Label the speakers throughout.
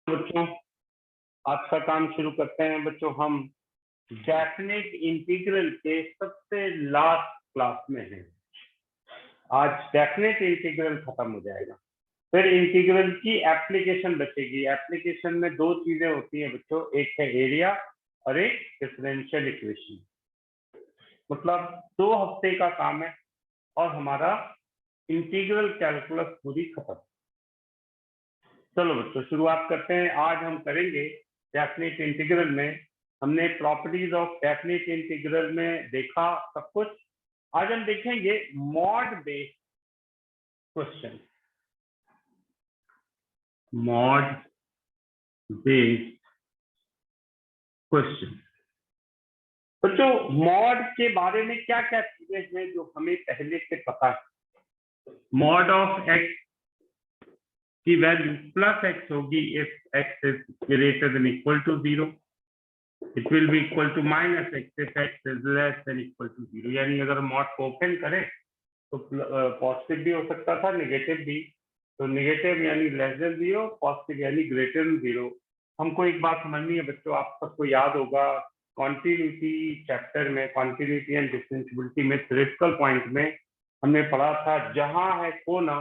Speaker 1: बच्चों आज का काम शुरू करते हैं। बच्चों हम डेफिनेट इंटीग्रल के सबसे लास्ट क्लास में हैं। आज डेफिनेट इंटीग्रल खत्म हो जाएगा, फिर इंटीग्रल की एप्लीकेशन बचेगी। एप्लीकेशन में दो चीजें होती हैं बच्चों, एक है एरिया और एक डिफरेंशियल इक्वेशन। मतलब 2 हफ्ते का काम है और हमारा इंटीग्रल कैलकुलस पूरी खत्म। चलो बच्चों शुरुआत करते हैं। आज हम करेंगे डेफिनेट इंटीग्रल में, हमने प्रॉपर्टीज ऑफ डेफिनेट इंटीग्रल में देखा सब कुछ। आज हम देखेंगे mod based question, mod based question. बच्चों मॉड के बारे में क्या क्या चीजें हैं जो हमें पहले से पता है। मॉड ऑफ एक्स की वैल्यू प्लस एक्स होगी if x is greater than equal to 0। It will be equal to minus x if x is less than equal to 0। यानी अगर मॉड को ओपन करें तो पॉजिटिव भी हो सकता था, नेगेटिव भी। तो नेगेटिव यानी लेस देन 0, पॉजिटिव यानी ग्रेटर देन 0। हमको एक बात समझनी है बच्चों, आप सबको याद होगा कॉन्टिन्यूटी चैप्टर में, कॉन्टिन्यूटी एंड डिफरेंशियबिलिटी में थ्योरेटिकल पॉइंट में हमने पढ़ा था जहां है कोना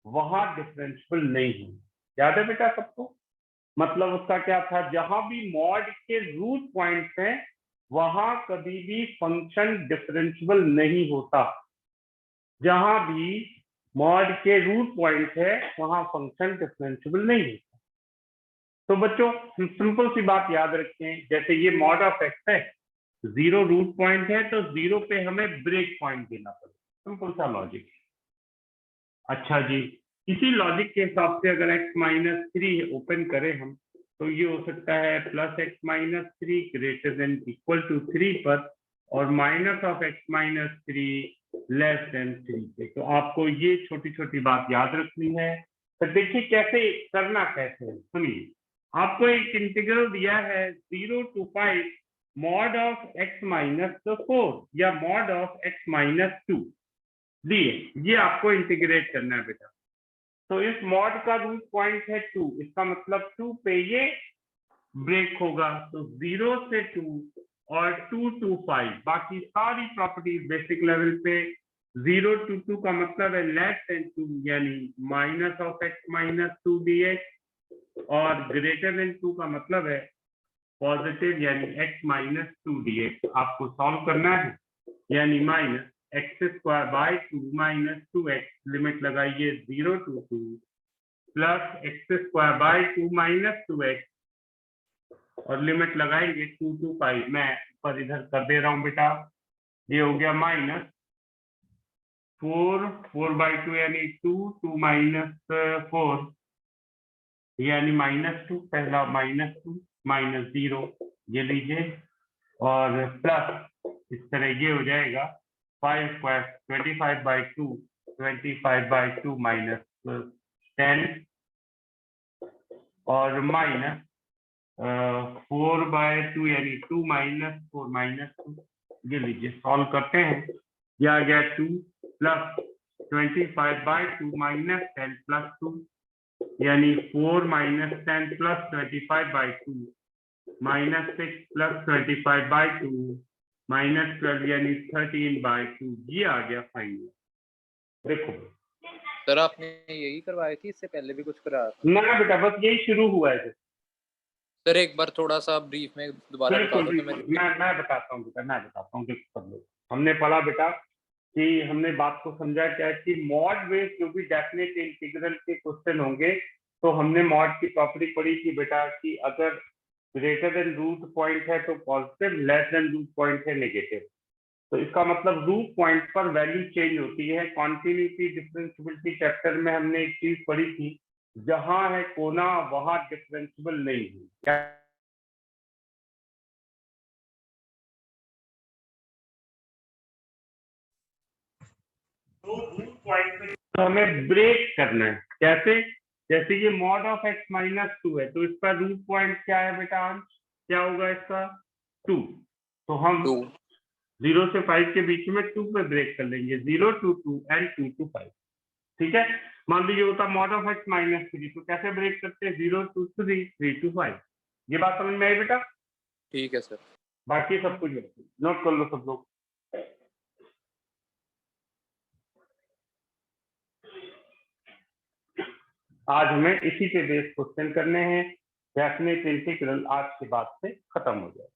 Speaker 1: वहां डिफरेंशियबल नहीं है। याद है बेटा सबको? मतलब उसका क्या था, जहां भी मॉड के रूट पॉइंट्स हैं वहां कभी भी फंक्शन डिफरेंशियबल नहीं होता। जहां भी मॉड के रूट पॉइंट है वहां फंक्शन डिफरेंशियबल नहीं होता। तो बच्चों सिंपल सी बात याद रखें, जैसे ये मॉड ऑफ एक्स है, 0 रूट पॉइंट है तो 0 पे हमें ब्रेक पॉइंट देना पड़ेगा। सिंपल सा लॉजिक। अच्छा जी, इसी लॉजिक के हिसाब से अगर x माइनस 3 ओपन करें हम, तो ये हो सकता है plus x minus 3 greater than equal to 3 पर, और minus of x minus 3 less than 3 पे। तो आपको ये छोटी छोटी बात याद रखनी है। तो देखिए कैसे करना, कैसे है सुनिए। आपको एक इंटीग्रल दिया है 0 to 5 mod of x minus 4 या मॉड ऑफ एक्स माइनस 2 दिए, ये आपको इंटीग्रेट करना है बेटा। तो इस मॉड का रूट पॉइंट है 2, इसका मतलब 2 पे ये ब्रेक होगा। तो 0 से 2 और 2 to 5, बाकी सारी प्रॉपर्टीज बेसिक लेवल पे। 0 to 2 का मतलब है लेस देन 2 यानी minus of x minus 2 dx, और ग्रेटर देन 2 का मतलब है पॉजिटिव यानी x माइनस 2 dx। आपको सॉल्व करना है, यानी minus x square by 2 minus 2x, limit लगाइए 0 to 2 plus x square by 2 minus 2x और लिमिट लगाएंगे 2 to 5। मैं ऊपर इधर कर दे रहा हूं बेटा, ये हो गया माइनस 4 बाई 2 यानी 2 माइनस 4 यानी माइनस 2, पहला माइनस 2 माइनस 0 ये लीजिए, और प्लस इस तरह ये हो जाएगा 5 स्क्वायर 25 बाई 2, 25 बाई 2 माइनस 10, और माइनस 4 बाय 2 यानी 2 माइनस 4 माइनस 2। ये लीजिए सॉल्व करते हैं, ये आ गया 2 प्लस 25 बाई 2 माइनस 10 प्लस 2 यानी 4 minus 10 plus 25 by 2 minus 6 plus 25 by 2 minus 12 यानी 13 बाई 2। ये आ गया फाइनल। देखो
Speaker 2: सर आपने यही करवाई थी, इससे पहले भी कुछ कराया था?
Speaker 1: ना बेटा, बस यही शुरू हुआ है।
Speaker 2: सर एक बार थोड़ा सा ब्रीफ में दोबारा बता दो। तो
Speaker 1: मैं बताता हूँ बेटा, मैं बताता हूँ। देखो सब लोग हमने पढ़ा बेटा कि हमने बात को समझा क्या है कि मॉड बेस्ड जो भी डेफिनेट इंटीग्रल के क्वेश्चन होंगे, तो हमने मॉड की प्रॉपर्टी पढ़ी थी बेटा कि अगर ग्रेटर देन रूट पॉइंट है तो positive, less than root point है नेगेटिव। तो इसका मतलब रूट पॉइंट पर वैल्यू चेंज होती है। कॉन्टिन्यूटी डिफरेंशियबिलिटी चैप्टर में हमने एक चीज पढ़ी थी, जहां है कोना वहां डिफरेंशियबल नहीं है। क्या तो रूट पॉइंट पे हमें ब्रेक करना है। कैसे? जैसे ये मॉड ऑफ एक्स माइनस 2 है तो इसका रूट पॉइंट क्या है बेटा? क्या होगा इसका? 2। तो हम 0 से 5 के बीच में 2 पे ब्रेक कर लेंगे, 0 to 2 एंड 2 to 5। ठीक है, मान लीजिए होता मॉड ऑफ x माइनस 3, तो कैसे ब्रेक करते हैं? 0 to 3, 3 to 5। ये बात समझ में आई बेटा?
Speaker 2: ठीक है सर।
Speaker 1: बाकी सब कुछ नोट कर लो सब लोग। आज हमें इसी पे बेस क्वेश्चन करने हैं। डेफिनेट इंटीग्रल आज के बाद से खत्म हो जाए।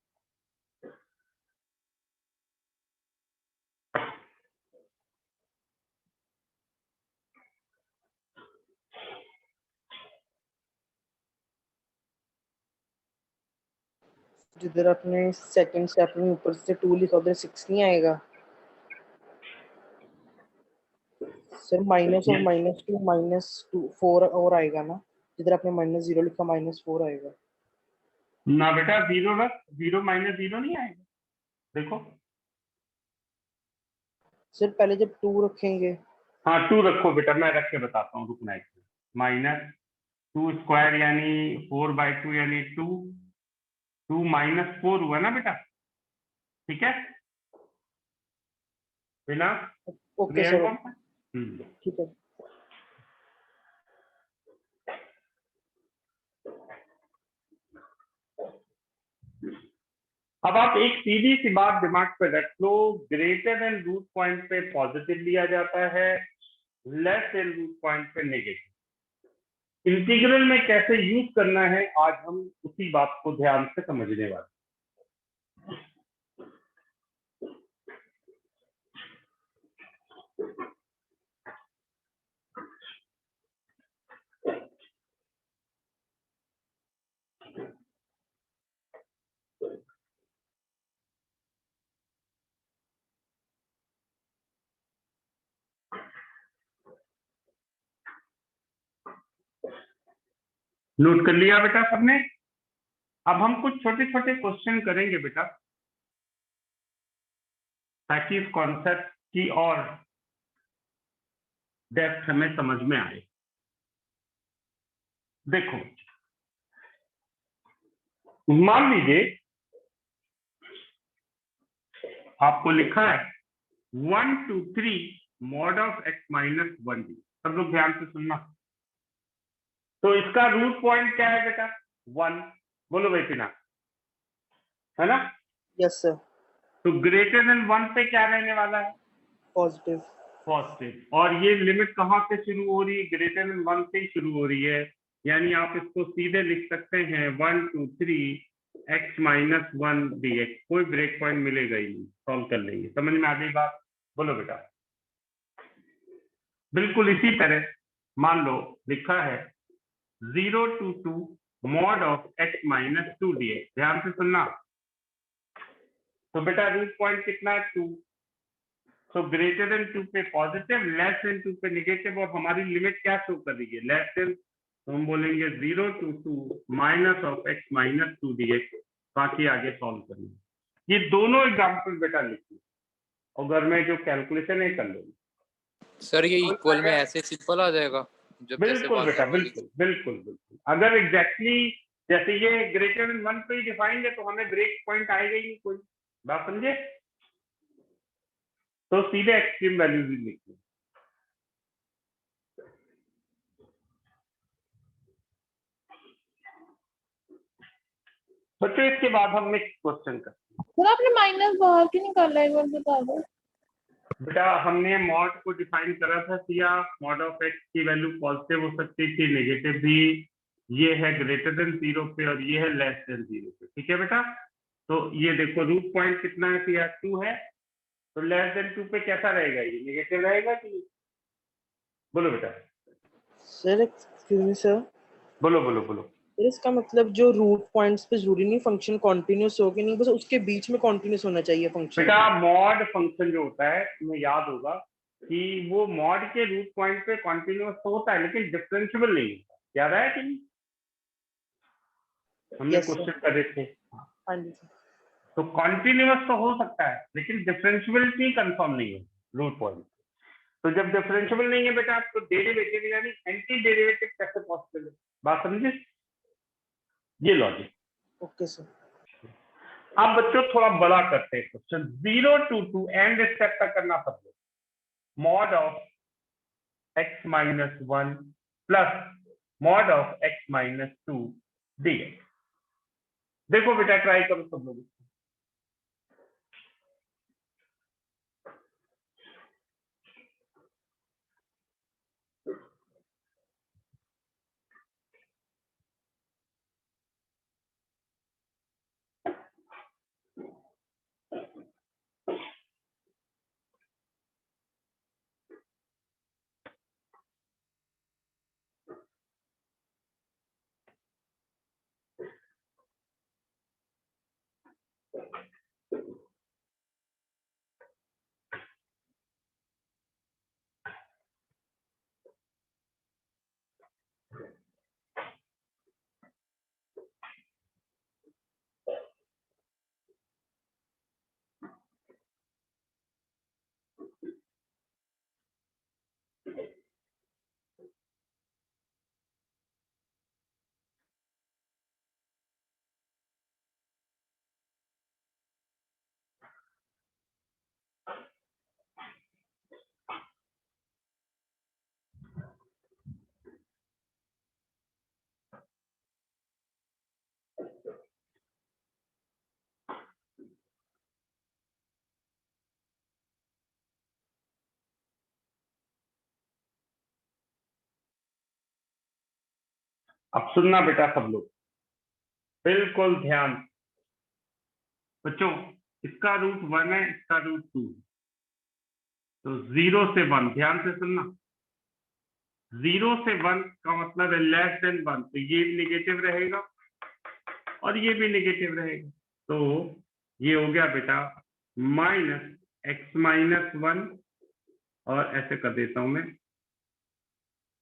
Speaker 3: जिधर अपने सेकंड स्टेप में ऊपर से 2 लिखा उधर 6 नहीं आएगा सर? माइनस और -2 -2 4 और आएगा ना? जिधर आपने -0 लिखा -4 आएगा
Speaker 1: ना बेटा, 0 रख, 0 माइनस 0 नहीं आएगा। देखो
Speaker 3: सर, पहले जब 2 रखेंगे।
Speaker 1: हाँ 2 रखो बेटा, मैं रख के बताता हूँ, रुकना एक। -2 स्क्वायर यानी 4/2 यानी 2, 2 -4 हुआ ना बेटा? ठीक है बिना?
Speaker 3: ओके सर,
Speaker 1: हम्म।
Speaker 3: ठीक है।
Speaker 1: अब आप एक सीधी सी बात दिमाग पे रख लो, ग्रेटर देन रूट पॉइंट पे पॉजिटिव लिया जाता है, लेस देन रूट पॉइंट पे नेगेटिव। इंटीग्रल में कैसे यूज करना है आज हम उसी बात को ध्यान से समझने वाले। नोट कर लिया बेटा सबने? अब हम कुछ छोटे छोटे क्वेश्चन करेंगे बेटा, ताकि इस कॉन्सेप्ट की और डेप्थ हमें समझ में आए। देखो मान लीजिए आपको लिखा है 1 2 3 mod of x minus 1d। सब लोग ध्यान से सुनना। तो इसका रूट पॉइंट क्या है बेटा? 1। बोलो बेटी ना, है ना?
Speaker 3: Yes sir.
Speaker 1: तो ग्रेटर देन 1 पे क्या रहने वाला है?
Speaker 3: पॉजिटिव।
Speaker 1: पॉजिटिव। और ये लिमिट कहाँ से शुरू हो रही है? ग्रेटर देन 1 से ही शुरू हो रही है। यानी आप इसको सीधे लिख सकते हैं 1 2 3 x माइनस 1 dx। कोई ब्रेक पॉइंट मिलेगा ही नहीं, सॉल्व कर लेंगे। समझ में आ गई बात? बोलो बेटा। बिल्कुल इसी तरह मान लो लिखा है 0 to 2 mod of x minus 2 dx। ध्यान से सुनना। तो बेटा रूट पॉइंट कितना है? 2। तो ग्रेटर देन 2 पे पॉजिटिव, लेस देन 2 पे नेगेटिव। और हमारी लिमिट क्या शो कर रही है? Less than. तो हम बोलेंगे 0 to 2 minus of x minus 2 dx। बाकी आगे सॉल्व करेंगे। ये दोनों एग्जाम्पल बेटा लिखिए और घर में जो कैलकुलेशन है कर लो।
Speaker 2: सर ये इक्वल में ऐसे सिंपल आ जाएगा जब जैसे
Speaker 1: बिल्कुल बेटा, बिल्कुल बिल्कुल बिल्कुल। अगर एग्जैक्टली जैसे ये ग्रेटर देन 1 पे ही डिफाइंड है तो हमें ब्रेक पॉइंट आएगा ही नहीं कोई। बात समझे? तो सीधे एक्सट्रीम वैल्यू भी लिखिए। बच्चों इसके बाद हम नेक्स्ट क्वेश्चन करते हैं।
Speaker 4: सर आपने माइनस बाहर क्यों निकाला, एक बार बता दो।
Speaker 1: बेटा हमने मॉड को डिफाइन करा था सिया, मॉड ऑफ एक्स की वैल्यू पॉजिटिव हो सकती थी, नेगेटिव भी। ये है ग्रेटर देन 0 पे और ये है लेस देन 0 पे। ठीक है बेटा? तो ये देखो रूट पॉइंट कितना है सिया? 2 है। तो लेस देन 2 पे कैसा रहेगा? ये नेगेटिव रहेगा कि नहीं? बोलो बेटा।
Speaker 3: Sir excuse me sir.
Speaker 1: बोलो बोलो बोलो।
Speaker 3: सर इसका मतलब जो रूट पॉइंट्स पे जरूरी नहीं फंक्शन कॉन्टिन्यूस हो कि नहीं, बस उसके बीच में कॉन्टिन्यूस होना चाहिए फंक्शन।
Speaker 1: बेटा मॉड फंक्शन जो होता है तुम्हें याद होगा कि वो मॉड के रूट पॉइंट पे कॉन्टिन्यूस तो होता है लेकिन डिफरेंशिएबल नहीं होता। याद आया कि नहीं? हमने
Speaker 3: Yes, sir.
Speaker 1: क्वेश्चन कर रहे थे।
Speaker 3: हाँ जी सर।
Speaker 1: तो कॉन्टिन्यूस तो हो सकता है लेकिन डिफरेंशिएबिलिटी कंफर्म नहीं है रूट पॉइंट। तो जब डिफरेंशिएबल नहीं है बेटा तो डेरिवेटिव यानी एंटी डेरिवेटिव कैसे पॉसिबल है? बात समझे? ये लॉजिक।
Speaker 3: Okay sir.
Speaker 1: अब बच्चों थोड़ा बड़ा करते हैं क्वेश्चन। 0 to 2 एंड स्टेप तक करना सब लोग। Mod of x minus 1 plus mod of x minus 2 dx। देखो बेटा ट्राई करो सब लोग। अब सुनना बेटा सब लोग, बिल्कुल ध्यान। बच्चों इसका रूट 1 है, इसका रूट 2, तो 0 से 1, ध्यान से सुनना। 0 से 1 का मतलब है लेस देन 1, तो ये भी निगेटिव रहेगा और ये भी निगेटिव रहेगा। तो ये हो गया बेटा माइनस x माइनस 1, और ऐसे कर देता हूं मैं,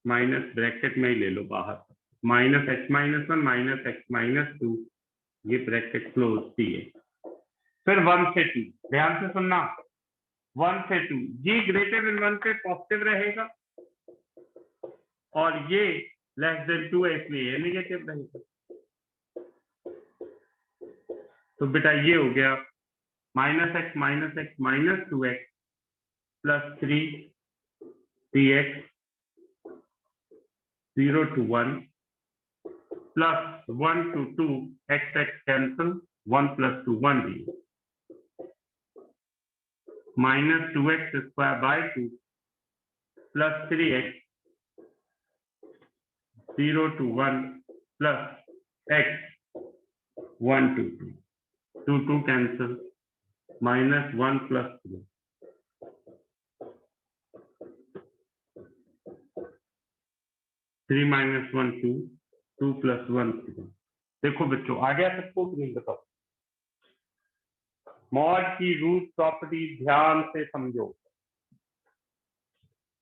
Speaker 1: माइनस ब्रैकेट में ही ले लो बाहर, minus x minus 1 minus x minus 2, ये ब्रैकेट क्लोज दिए। फिर 1 से 2, ध्यान से सुनना, 1 से 2, ये ग्रेटर देन 1 पे पॉजिटिव रहेगा और ये लेस देन 2 है इसलिए ये नेगेटिव रहेगा। तो बेटा ये हो गया minus x minus 2x plus 3 dx 0 to 1 plus 1 to 2 x cancel 1 plus 2 1 dx minus 2x square by 2 plus 3x 0 to 1 plus x 1 to 2 2 2 cancel minus 1 plus 3 3 minus 1 2 2 plus 1 3। देखो बच्चों आ गया सबको कि नहीं बताओ। मॉड की रूट प्रॉपर्टी ध्यान से समझो।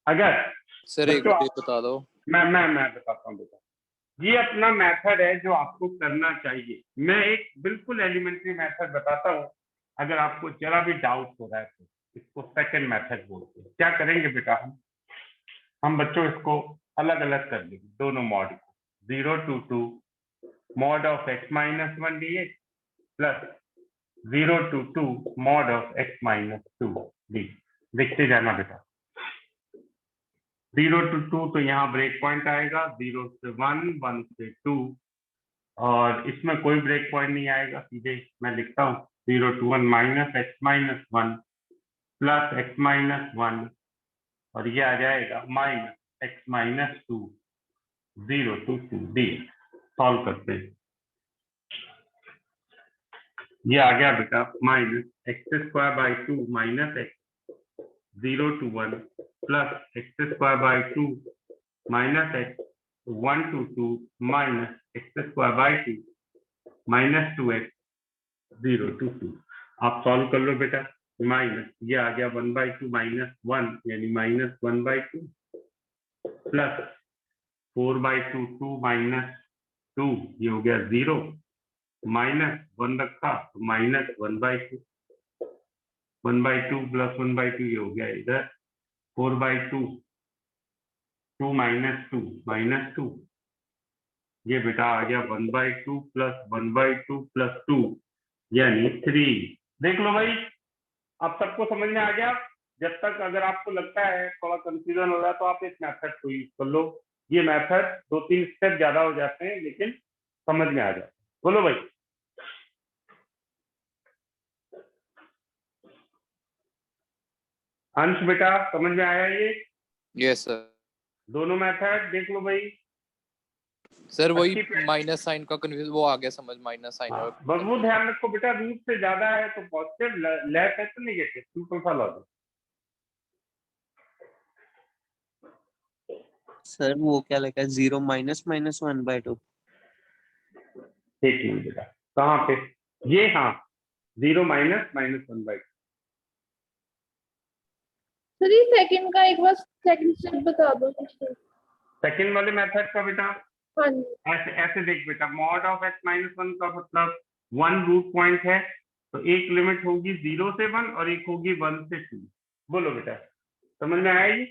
Speaker 1: अगर
Speaker 2: सर एक बार बता दो।
Speaker 1: मैं बताता हूँ बेटा, ये अपना मेथड है जो आपको करना चाहिए। मैं एक बिल्कुल एलिमेंट्री मेथड बताता हूँ, अगर आपको जरा भी डाउट हो रहा है तो इसको सेकंड मेथड बोलते हैं। क्या करेंगे बेटा, हम बच्चों इसको अलग अलग कर लेंगे दोनों मॉड को। 0 to 2 mod of x minus 1 dx plus 0 to 2 mod of x minus 2 dx। देखते जाना बेटा। 0 to 2 तो यहाँ ब्रेक पॉइंट आएगा, 0 से 1 1 से 2, और इसमें कोई ब्रेक पॉइंट नहीं आएगा, सीधे मैं लिखता हूँ 0 to 1 minus x minus 1 plus x minus 1, और ये आ जाएगा minus x minus 2 0 to 2 dx। Solve करते हैं, ये आ गया बेटा minus x square by 2 minus x 0 to 1 plus x square by 2 minus x 1 to 2 minus x square by 2 minus 2x 0 to 2। आप सॉल्व कर लो बेटा। माइनस ये आ गया 1/2 माइनस 1 यानी माइनस 1/2 प्लस 4/2 2 माइनस 2, ये हो गया 0, माइनस 1 रखा तो माइनस 1/2 1/2 प्लस 1/2, ये हो गया इधर 4/2 2 माइनस 2 माइनस 2, ये बेटा आ गया 1/2 प्लस 1/2 प्लस 2 यानी 3। देख लो भाई, अब सबको समझ में आ गया। जब तक अगर आपको लगता है थोड़ा कंफ्यूजन हो रहा है तो आप इस मेथड को यूज कर लो। ये मेथड 2-3 स्टेप ज्यादा हो जाते हैं लेकिन समझ में आ जाता है। बोलो भाई। अंश बेटा समझ में आया ये
Speaker 2: यस सर।
Speaker 1: दोनों मेथड देख लो भाई।
Speaker 2: सर वही
Speaker 1: अच्छी प्रैक्टिस-
Speaker 2: माइनस साइन का कंफ्यूज वो आ गया समझ, माइनस साइन और
Speaker 1: बस वो ध्यान रखो बेटा, रूट से ज्यादा है तो पॉजिटिव, लेस है तो नेगेटिव, सिंपल सा लॉजिक।
Speaker 5: सर वो क्या लिखा है 0 माइनस माइनस 1/2।
Speaker 1: ठीक है बेटा, कहाँ पे ये? हाँ 0 माइनस माइनस 1/2।
Speaker 4: सर ये सेकंड का एक बार सेकंड स्टेप बता दो।
Speaker 1: सेकंड वाले मेथड का बेटा
Speaker 4: हाँ जी।
Speaker 1: ऐसे ऐसे देख बेटा, मॉड ऑफ x माइनस 1 का मतलब 1 रूट पॉइंट है तो एक लिमिट होगी 0 से 1 और एक होगी 1 से 2। बोलो बेटा समझ में आएगी?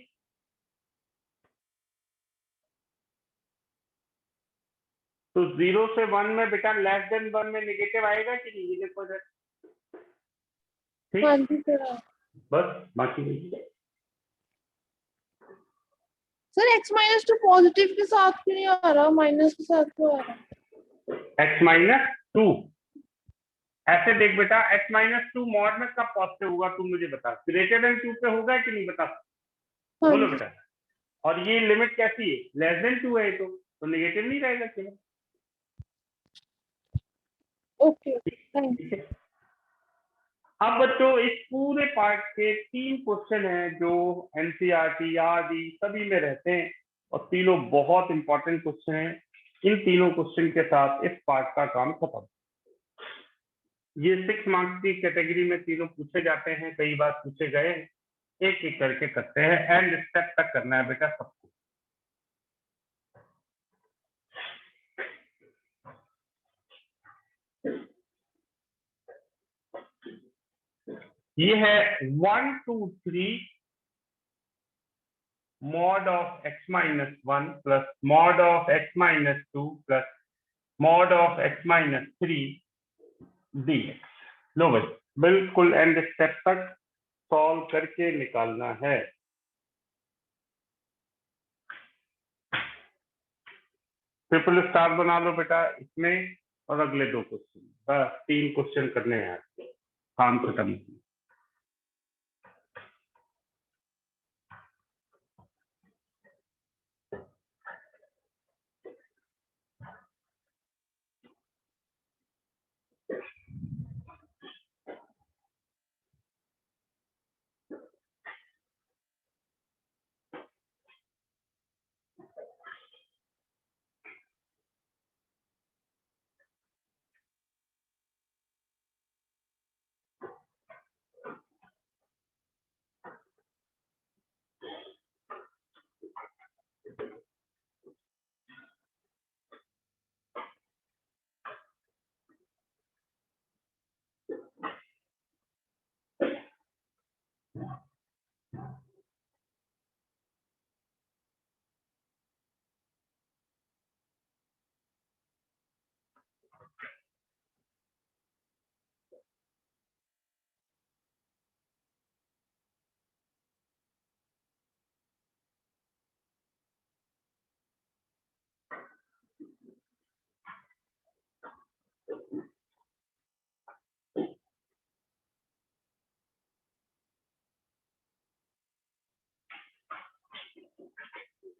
Speaker 1: तो 0 से 1 में बेटा लेस देन 1 में नेगेटिव आएगा कि नहीं? ये देखो जरा।
Speaker 4: हाँ
Speaker 1: ठीक,
Speaker 4: जी सर।
Speaker 1: बस बाकी नहीं।
Speaker 4: सर x माइनस 2 पॉजिटिव के साथ क्यों नहीं आ रहा, माइनस के साथ क्यों आ रहा?
Speaker 1: x माइनस 2 ऐसे देख बेटा, x माइनस 2 मॉड में कब पॉजिटिव होगा तू मुझे बता। ग्रेटर देन 2 पे होगा कि नहीं बता?
Speaker 4: हाँ
Speaker 1: बोलो
Speaker 4: जी।
Speaker 1: बेटा। और ये लिमिट कैसी है? लेस देन 2 है तो नेगेटिव नहीं रहेगा क्यों?
Speaker 4: Okay thank you.
Speaker 1: ठीक है। अब बच्चों इस पूरे पार्ट के 3 क्वेश्चन हैं जो एनसीईआरटी आदि सभी में रहते हैं और तीनों बहुत इंपॉर्टेंट क्वेश्चन हैं। इन तीनों क्वेश्चन के साथ इस पार्ट का काम खत्म। ये 6 मार्क्स की कैटेगरी में तीनों पूछे जाते हैं, कई बार पूछे गए। एक एक करके करते हैं, एंड स्टेप तक करना है बेटा सबको। ये है 1 2 3 mod of x minus 1 plus mod of x minus 2 plus mod of x minus 3 dx। लो भाई बिल्कुल एंड स्टेप तक सॉल्व करके निकालना है। ट्रिपल स्टार बना लो बेटा इसमें और अगले 2 क्वेश्चन, बस 3 क्वेश्चन करने हैं, काम खत्म।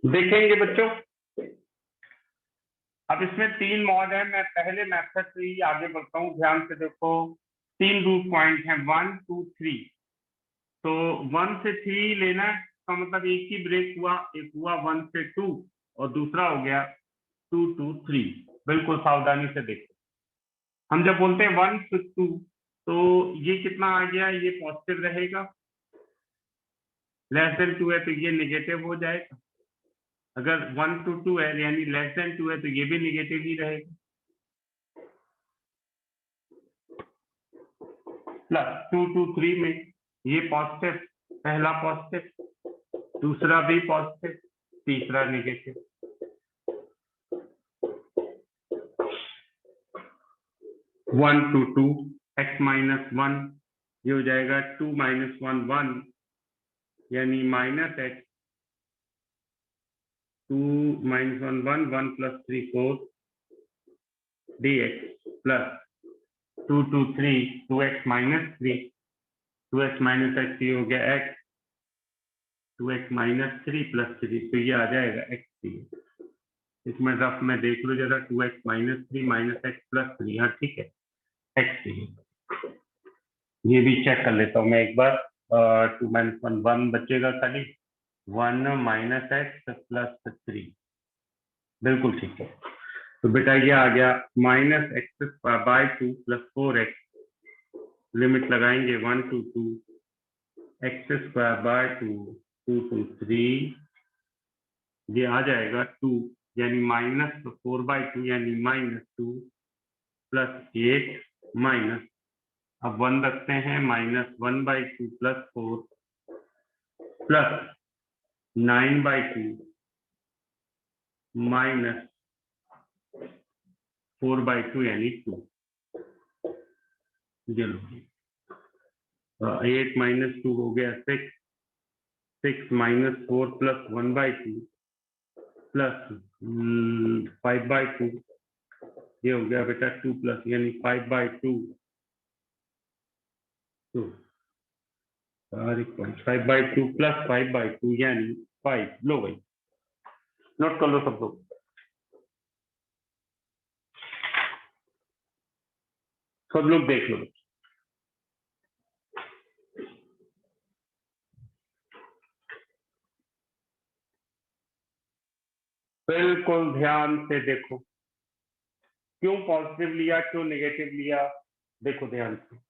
Speaker 1: देखेंगे बच्चों, अब इसमें 3 मॉड है। मैं पहले मेथड से ही आगे बढ़ता हूँ, ध्यान से देखो। 3 रूट पॉइंट है 1 2 3, तो 1 से 3 लेना है, इसका मतलब एक ही ब्रेक हुआ, एक हुआ 1 से 2 और दूसरा हो गया 2 2 3। बिल्कुल सावधानी से देखो, हम जब बोलते हैं 1 से 2 तो ये कितना आ गया, ये पॉजिटिव रहेगा। लेस देन 2 है तो ये नेगेटिव हो जाएगा। अगर 1 to 2 है यानी लेस देन 2 है तो ये भी नेगेटिव ही रहेगा। प्लस 2 to 3 में ये पॉजिटिव, पहला पॉजिटिव, दूसरा भी पॉजिटिव, तीसरा negative. One two two x minus 1, ये हो जाएगा 2 - 1 1 यानी minus x 2 minus 1 1 1 plus 3 4 dx plus 2 2 3 2x minus 3 2x minus x ये हो गया x 2x माइनस 3 प्लस 3 तो ये आ जाएगा x 3 इसमें रफ में देख लो जरा 2x minus 3 minus x plus 3 हाँ ठीक है x 3 ये भी चेक कर लेता हूँ मैं एक बार 2 माइनस 1 1 बचेगा खाली 1 माइनस एक्स प्लस 3 बिल्कुल ठीक है तो बेटा ये आ गया minus x by 2 plus 4x limit लगाएंगे 1 to 2 x square by 2 2 to 3 ये आ जाएगा 2 यानी माइनस 4/2 यानी -2 प्लस 8 माइनस अब 1 रखते हैं -1/2 प्लस 4 प्लस 9/2 माइनस 4/2 यानी 2 ये लो 8 माइनस 2 हो गया 6 6 माइनस 4 प्लस 1/2 प्लस 5/2 ये हो गया बेटा 2 प्लस यानी 5/2 तो 5/2 प्लस 5/2 यानी 5 लो भाई नोट कर लो सब लोग सब लोग देख लो बिल्कुल ध्यान से देखो क्यों पॉजिटिव लिया क्यों नेगेटिव लिया देखो ध्यान से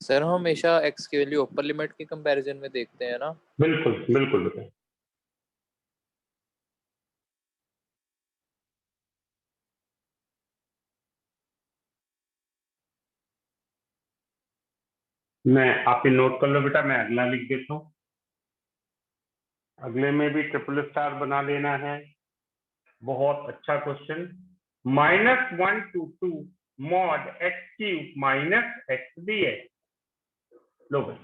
Speaker 2: सर हम हमेशा x की वैल्यू अपर लिमिट के कंपैरिजन में देखते हैं ना।
Speaker 1: बिल्कुल बिल्कुल बेटा मैं आप ही नोट कर लो बेटा मैं अगला लिख देता हूँ अगले में भी ट्रिपल स्टार बना लेना है बहुत अच्छा question -1 to 2 mod x³ minus x dx लो भाई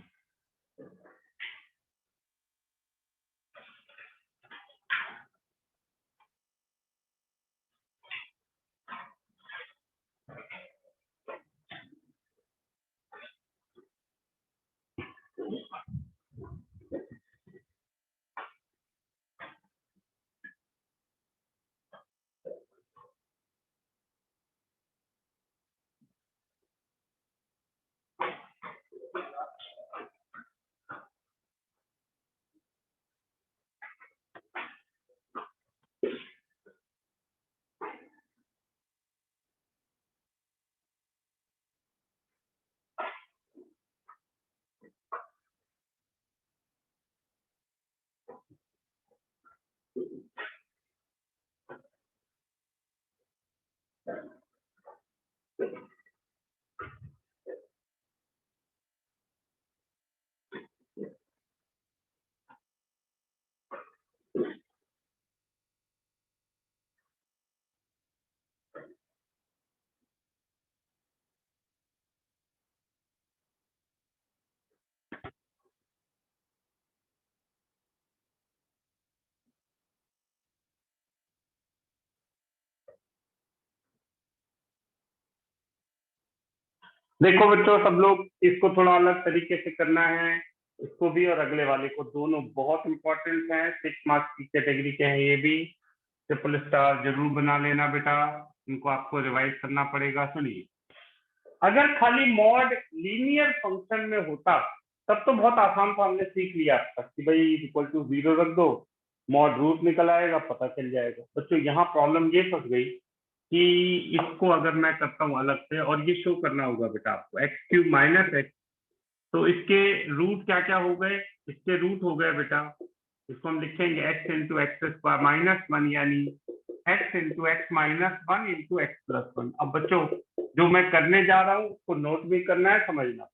Speaker 1: देखो बच्चों सब लोग इसको थोड़ा अलग तरीके से करना है इसको भी और अगले वाले को दोनों बहुत इंपॉर्टेंट है 6 मार्क्स की कैटेगरी के हैं ये भी ट्रिपल स्टार जरूर बना लेना बेटा इनको आपको रिवाइज करना पड़ेगा। सुनिए, अगर खाली मॉड लीनियर फंक्शन में होता तब तो बहुत आसान था, हमने सीख लिया अब तक कि भाई इक्वल टू 0 रख दो, मॉड रूट निकल आएगा, पता चल जाएगा। बच्चों यहाँ प्रॉब्लम ये फंस गई कि इसको अगर मैं करता हूँ अलग से, और ये शो करना होगा बेटा आपको एक्स क्यूब माइनस एक्स, तो इसके रूट क्या क्या हो गए, इसके रूट हो गए बेटा, इसको हम लिखेंगे X into X square minus one, यानी X into X minus one into X plus one. अब बच्चों जो मैं करने जा रहा हूँ उसको नोट भी करना है, समझना।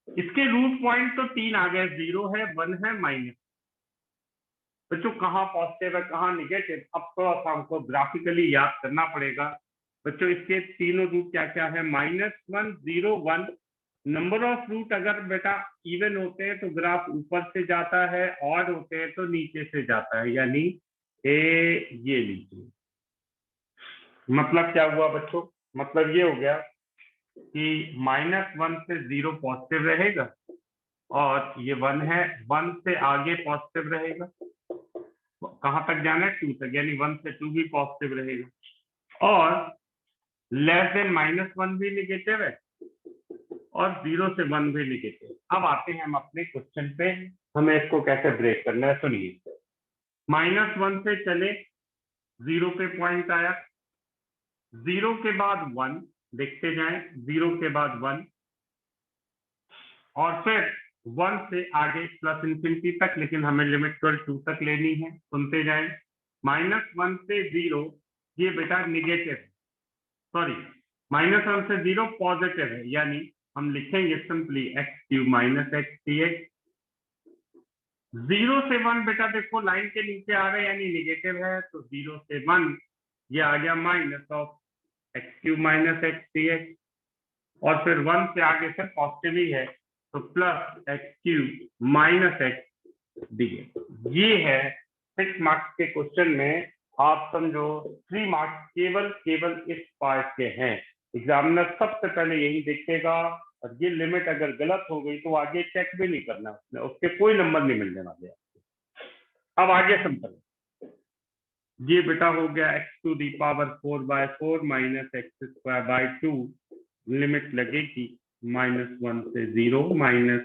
Speaker 1: इसके रूट पॉइंट तो 3 आ गए, 0 है, 1 है, माइनस। बच्चों कहाँ पॉजिटिव है कहाँ निगेटिव, अब थोड़ा सा हमको ग्राफिकली याद करना पड़ेगा। बच्चों इसके तीनों रूट क्या क्या है, -1 0 1। नंबर ऑफ रूट अगर बेटा इवन होते हैं तो ग्राफ ऊपर से जाता है, ऑड होते हैं तो नीचे से जाता है, यानी ये लीजिए। मतलब क्या हुआ बच्चों, मतलब ये हो गया कि -1 से 0 पॉजिटिव रहेगा, और ये 1 है, 1 से आगे पॉजिटिव रहेगा, कहां तक जाना है 2 तक, यानी 1 से 2 भी पॉजिटिव रहेगा, और लेस देन -1 भी निगेटिव है, और 0 से 1 भी निगेटिव। अब आते हैं हम अपने क्वेश्चन पे, हमें इसको कैसे ब्रेक करना है। सुनिए, -1 से चले, 0 पे पॉइंट आया, 0 के बाद 1, देखते जाएं, 0 के बाद 1, और फिर 1 से आगे प्लस इंफिनिटी तक, लेकिन हमें लिमिट 2 तक लेनी है, सुनते जाएं। -1 से 0 ये बेटा निगेटिव है, सॉरी, -1 से 0 पॉजिटिव है, यानी हम लिखेंगे simply x cube minus x D x. 0 से 1 बेटा देखो लाइन के नीचे आ रहे हैं, यानी निगेटिव है, तो 0 से 1 ये आ गया minus of x cube minus x D x, और फिर 1 से आगे से पॉजिटिव ही है, तो plus x cube minus x D x. ये है 6 मार्क्स के क्वेश्चन में, आप समझो 3 मार्क्स केवल इस पार्ट के हैं। एग्जामिनर सबसे पहले यही देखेगा, और ये लिमिट अगर गलत हो गई तो आगे चेक भी नहीं करना उसने, उसके कोई नंबर नहीं मिलने वाले। अब आगे सिंपल, ये बेटा हो गया x to the power 4/4 minus x square by 2, limit लगेगी -1 से 0 minus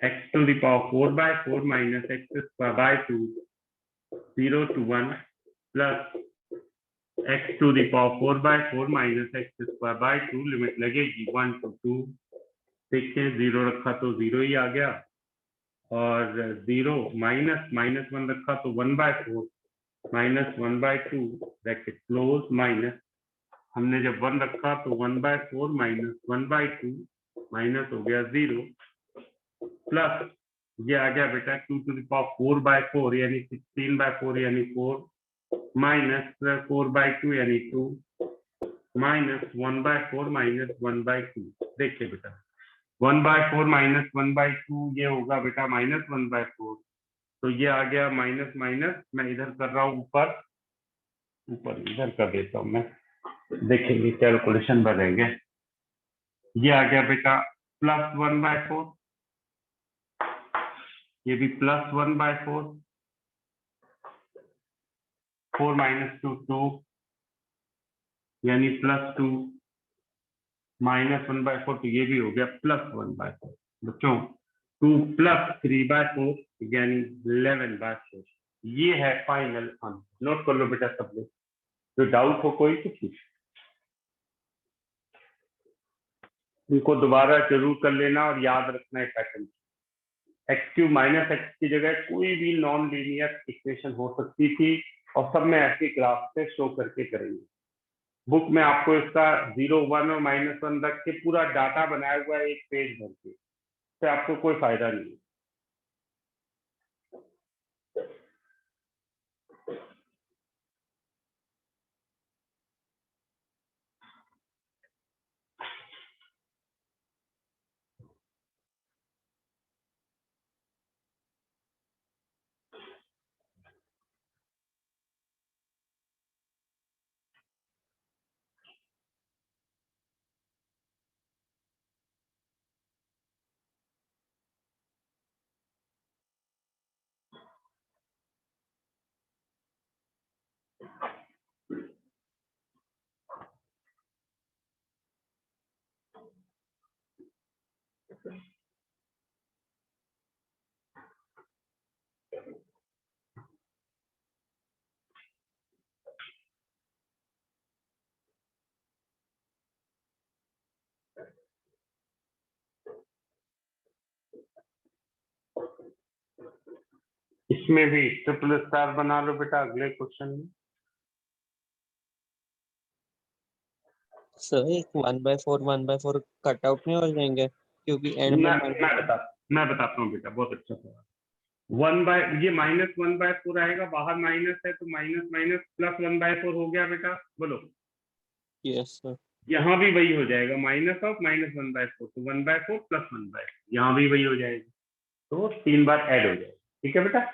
Speaker 1: x to the power 4/4 minus x square by 2 0 to 1 plus x to the power 4/4 minus x square by 2, limit लगेगी 1 to 2। देखिए 0 रखा तो 0 ही आ गया, और 0 -1 रखा तो 1/4 -1/2 ब्रैकेट क्लोज, माइनस हमने जब 1 रखा तो 1/4 -1/2 माइनस हो गया 0, प्लस ये आ गया बेटा 2 to the power 4/4 यानी 16/4 यानी 4, माइनस 4/2 यानी 2, माइनस 1/4 -1/2। देखिए बेटा 1/4 -1/2 ये होगा बेटा -1/4, तो ये आ गया माइनस माइनस, मैं इधर कर रहा हूँ ऊपर, इधर कर देता हूँ मैं, देखेंगे कैलकुलेशन बनेंगे। ये आ गया बेटा +1/4, ये भी +1/4, 4 - 2 2, यानी +2, -1/4, तो ये भी हो गया +1/4। बच्चों 2 + 3/4 यानी 11/4। ये है फाइनल आंसर। नोट कर लो बेटा सब लोग, जो डाउट हो कोई तो पूछ, इनको दोबारा जरूर कर लेना और याद रखना है pattern. X cube minus x की जगह कोई भी नॉन लीनियर इक्वेशन हो सकती थी, और सब में ऐसे ग्राफ से शो करके करेंगे। बुक में आपको इसका 0 1 और -1 रख के पूरा डाटा बनाया हुआ है एक पेज भर के, तो आपको कोई फायदा नहीं है। इसमें भी ट्रिपल स्टार बना लो बेटा अगले क्वेश्चन में।
Speaker 5: सर एक 1/4 कट आउट नहीं हो जाएंगे क्योंकि एंड में
Speaker 1: मैं बताता हूँ बेटा, बहुत अच्छा सवाल। 1/, ये -1/4 आएगा, बाहर माइनस है तो माइनस माइनस प्लस 1/4 हो गया बेटा, बोलो।
Speaker 5: Yes sir.
Speaker 1: यहाँ भी वही हो जाएगा, माइनस ऑफ -1/4, तो 1/4 प्लस 1/4, यहाँ भी वही हो जाएगा, तो 3 बार ऐड हो जाएगा। ठीक है बेटा।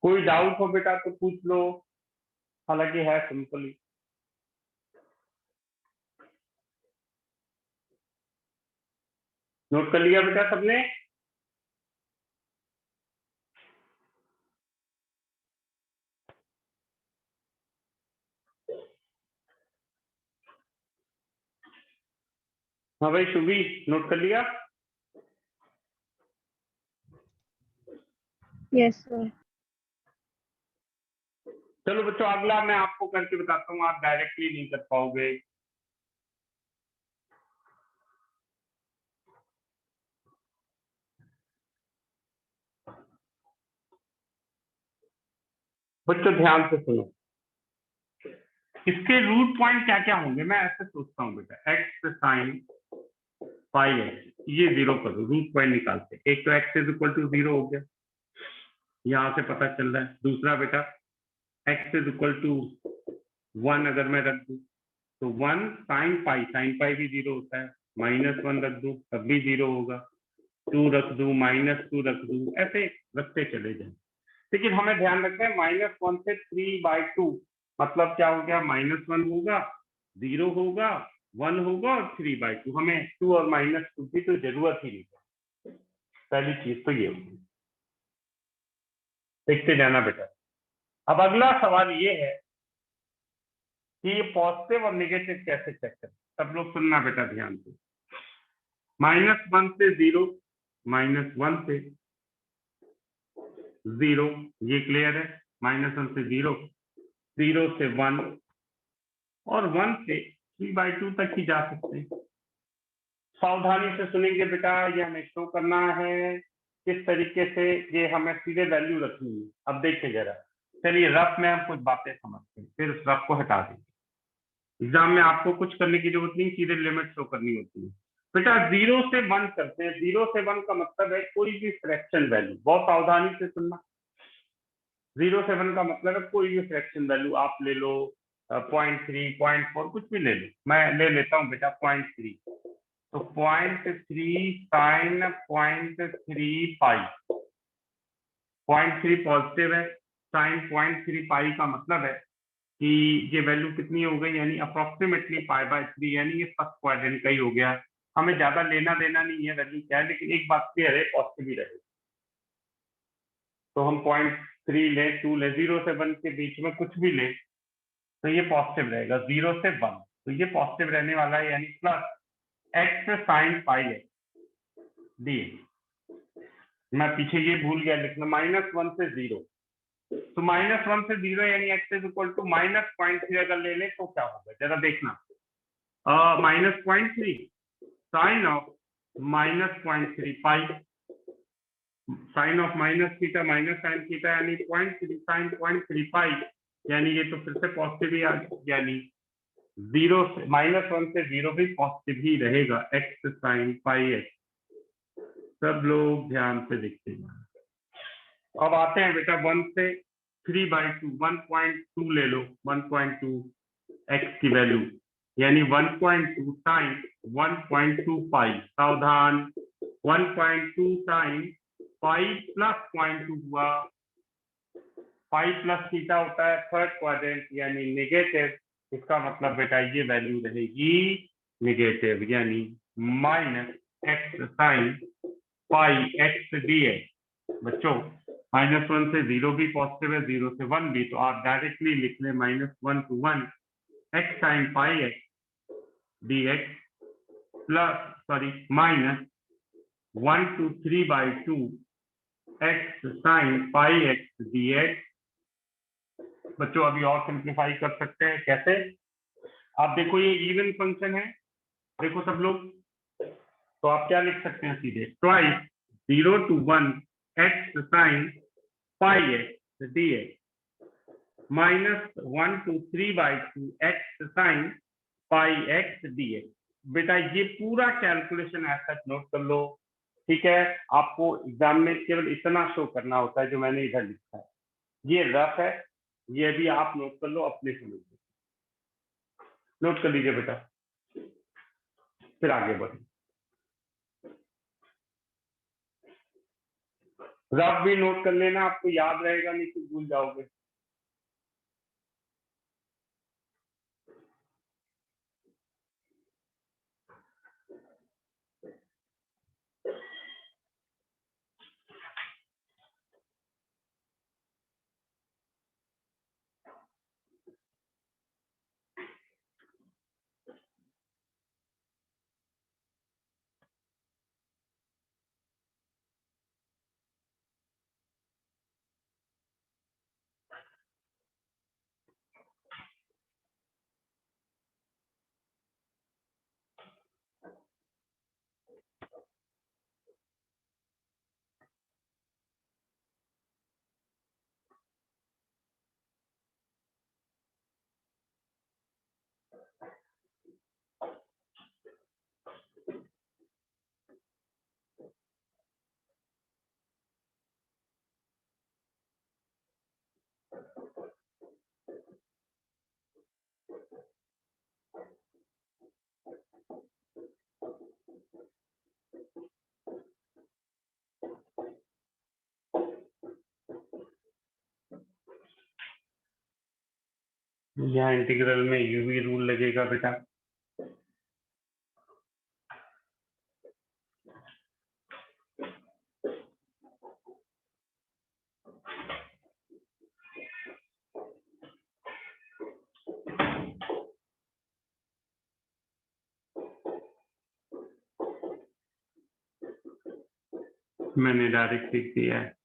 Speaker 1: कोई डाउट हो बेटा तो पूछ लो, हालांकि है सिंपल ही। नोट कर लिया बेटा सबने? हाँ भाई शुभी, नोट कर लिया?
Speaker 4: Yes sir.
Speaker 1: चलो बच्चों, अगला मैं आपको करके बताता हूँ, आप डायरेक्टली नहीं कर पाओगे। बच्चों ध्यान से सुनो, इसके रूट पॉइंट क्या क्या होंगे, मैं ऐसे सोचता हूँ बेटा, x साइन पाई एक्स, ये 0 करो, रूट पॉइंट निकालते। एक तो x इज इक्वल टू 0 हो गया, यहां से पता चल रहा है। दूसरा बेटा x इज इक्वल टू 1 अगर मैं रख दूं तो 1 साइन पाई भी 0 होता है, -1 रख दूं तब भी 0 होगा, 2 रख दूं, -2 रख दूं, ऐसे रखते चले जाए। लेकिन हमें ध्यान रखना है -1 से 3/2 मतलब क्या हो गया, -1 होगा, 0 होगा, 1 होगा और 3/2। हमें 2 और -2 की तो जरूरत ही नहीं है। पहली चीज तो ये होगी, देखते जाना बेटा। अब अगला सवाल ये है कि ये पॉजिटिव और नेगेटिव कैसे चेक करें। सब लोग सुनना बेटा ध्यान से। -1 से 0, -1 से 0, ये क्लियर है। -1 से 0, 0 से 1 और 1 से 3/2 तक ही जा सकते हैं। सावधानी से सुनेंगे बेटा, ये हमें शो करना है किस तरीके से, ये हमें सीधे वैल्यू रखनी है। अब देखिए जरा, चलिए रफ में हम कुछ बातें समझते हैं, फिर उस रफ को हटा देंगे। एग्जाम में आपको कुछ करने की जरूरत नहीं, सीधे लिमिट शो करनी होती है। बेटा 0 से 1 करते हैं। 0 से 1 का मतलब है कोई भी फ्रैक्शन वैल्यू, बहुत सावधानी से सुनना। 0 से 1 का मतलब है कोई भी फ्रैक्शन वैल्यू, आप ले लो 0.3, 0.4, कुछ भी ले लो। मैं ले लेता हूँ बेटा 0.3, तो 0.3 साइन 0.3 पाई, 0.3 पॉजिटिव है, साइन 0.3 पाई का मतलब है कि ये वैल्यू कितनी हो गई, यानी अप्रोक्सीमेटली π/3, यानी ये फर्स्ट क्वाड्रेंट का ही हो गया। हमें ज्यादा लेना देना नहीं है वैल्यू क्या है, लेकिन एक बात क्लियर है, पॉजिटिव ही रहे। तो हम 0.3 ले, 2 ले, 0 से 1 के बीच में कुछ भी ले तो ये पॉजिटिव रहेगा। 0 से 1 तो ये पॉजिटिव रहने वाला है, यानी प्लस x साइन पाई है। dx। मैं पीछे ये भूल गया लिखना, -1 से 0। तो -1 से 0 यानी x इज इक्वल टू -0.3 अगर ले लें तो क्या होगा जरा देखना। -0.3 sine of -0.3 pi, sine of minus theta minus sine theta यानी 0.3 साइन 0.3 पाई, यानी ये तो फिर से पॉजिटिव ही आ गया, यानी 0 से -1 से 0 भी पॉजिटिव ही रहेगा, x साइन पाई x। सब लोग ध्यान से देखते हैं। अब आते हैं बेटा 1 से 3/2, 1.2 ले लो, 1.2 x की वैल्यू यानी 1.2 साइन 1.2 पाई। सावधान, 1.2 साइन पाई प्लस 0.2 हुआ, पाई प्लस थीटा होता है थर्ड क्वाड्रेंट यानी नेगेटिव, इसका मतलब बेटा ये वैल्यू रहेगी नेगेटिव, यानी -x sine pi x dx। बच्चों -1 से 0 भी पॉजिटिव है, 0 से 1 भी, तो आप डायरेक्टली लिख लें -1 to 1 x sine pi x dx plus -1 to 3/2 x sine pi x dx। बच्चों अभी और सिंप्लीफाई कर सकते हैं, कैसे? आप देखो ये इवन फंक्शन है, देखो सब लोग, तो आप क्या लिख सकते हैं सीधे, twice 0 to 1 x sine pi x dx -1 to 3/2 x sine pi x dx। बेटा ये पूरा कैलकुलेशन ऐसा नोट कर लो, ठीक है? आपको एग्जाम में केवल इतना शो करना होता है जो मैंने इधर लिखा है, ये रफ है, ये भी आप नोट कर लो अपने समझ में, नोट कर लीजिए बेटा, फिर आगे बढ़े। रफ भी नोट कर लेना, आपको याद रहेगा, नहीं तो भूल जाओगे। यहाँ इंटीग्रल में यूवी रूल लगेगा बेटा, मैंने डायरेक्ट लिख दिया है।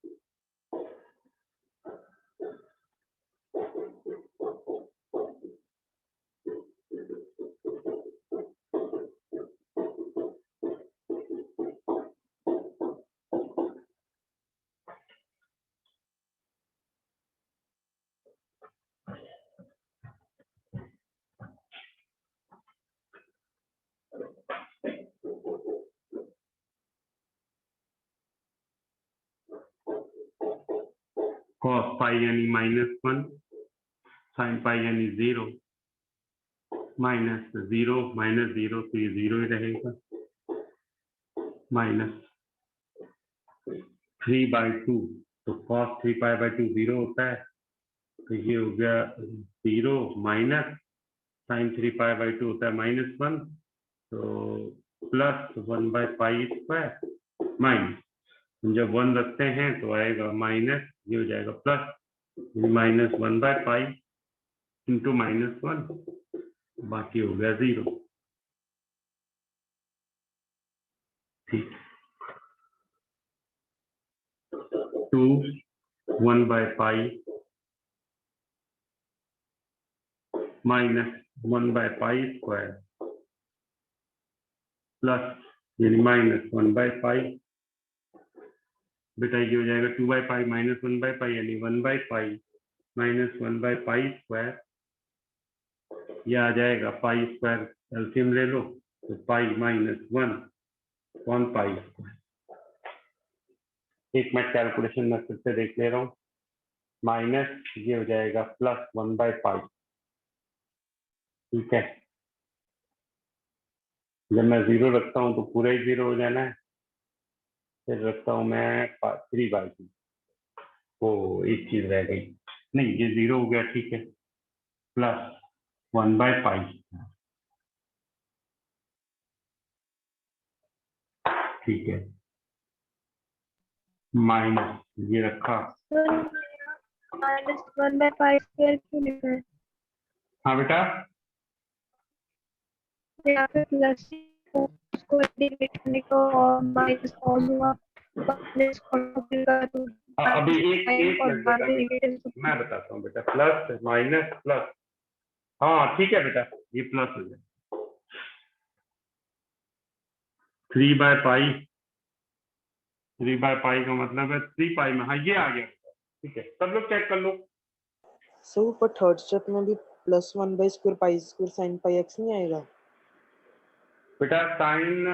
Speaker 1: cos पाई यानी -1, साइन पाई यानी 0, -0 -0 तो ये 0 ही रहेगा, -3/2 तो cos 3π/2 0 होता है, तो ये हो गया 0 माइनस साइन 3π/2 होता है -1, तो प्लस 1/π², माइनस जब 1 रखते हैं तो आएगा माइनस, ये हो जाएगा प्लस, -1/π इंटू -1, बाकी हो गया 0। ठीक, 2 1 by pi minus 1 by pi square plus यानी माइनस 1 by pi, बेटा ये हो जाएगा 2 by pi minus 1 by pi यानी 1 by pi minus 1 by pi square, ये आ जाएगा पाई स्क्वायर, एलसीएम ले लो तो पाई माइनस 1 1 पाई स्क्वायर। एक मैं कैलकुलेशन में फिर से देख ले रहा हूँ, माइनस ये हो जाएगा प्लस 1 by पाई, ठीक है। जब मैं 0 रखता हूँ तो पूरा ही 0 हो जाना है, फिर रखता हूँ मैं 3 by 2, तो एक चीज रह गई, नहीं ये 0 हो गया, ठीक है, प्लस 1 by पाई, ठीक है, माइनस ये रखा,
Speaker 4: माइनस 1 by pi स्क्वायर क्यों लिखा है?
Speaker 1: हाँ बेटा
Speaker 4: यहाँ पे प्लस उसको इंटीग्रेट करने को और माइनस कॉल हुआ, माइनस कॉल का तो
Speaker 1: अभी एक
Speaker 4: साइन और
Speaker 1: मिनट
Speaker 4: बाद
Speaker 1: बेटा,
Speaker 4: नेगेटिव
Speaker 1: मैं बताता हूँ बेटा, प्लस माइनस प्लस, हाँ ठीक है बेटा, ये प्लस हो जाए 3 by पाई, 3 by पाई का मतलब है 3 पाई में, हाँ ये आ गया, ठीक है, सब लोग चेक कर लो।
Speaker 3: सर ऊपर थर्ड स्टेप में भी plus 1 by square pi square sine pi x नहीं आएगा?
Speaker 1: बेटा साइन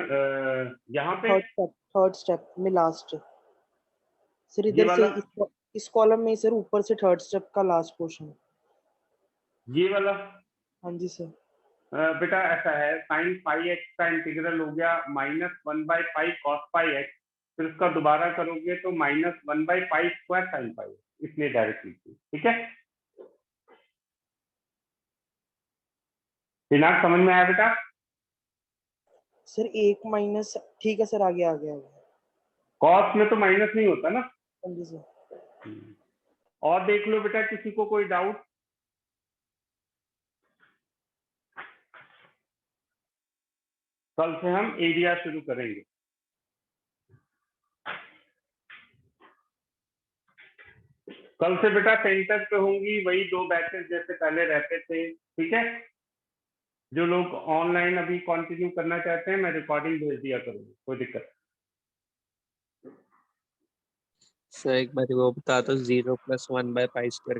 Speaker 1: यहाँ पे
Speaker 3: थर्ड स्टेप में लास्ट सर,
Speaker 1: ये
Speaker 3: इधर से
Speaker 1: वाला,
Speaker 3: इस कॉलम में सर ऊपर से थर्ड स्टेप का लास्ट पोर्शन।
Speaker 1: ये वाला
Speaker 3: हाँ जी सर।
Speaker 1: बेटा ऐसा है, साइन पाई एक्स का इंटीग्रल हो गया minus 1 by pi cos pi x, फिर उसका दोबारा करोगे तो minus 1 by pi square sine pi, इसलिए डायरेक्ट लिखिए, ठीक है। दिनांक समझ में आया बेटा?
Speaker 3: सर एक माइनस, ठीक है सर, आगे आ गया।
Speaker 1: कॉस में तो माइनस नहीं होता ना।
Speaker 3: हाँ जी सर।
Speaker 1: और देख लो बेटा, किसी को कोई डाउट? कल से हम एरिया शुरू करेंगे। कल से बेटा सेंटर पे होंगी वही 2 बैचेस जैसे पहले रहते थे, ठीक है। जो लोग ऑनलाइन अभी कंटिन्यू करना चाहते हैं, मैं रिकॉर्डिंग भेज दिया करूंगा, कोई दिक्कत।
Speaker 5: सर एक बार वो बता दो, 0 + 1 by pi स्क्वायर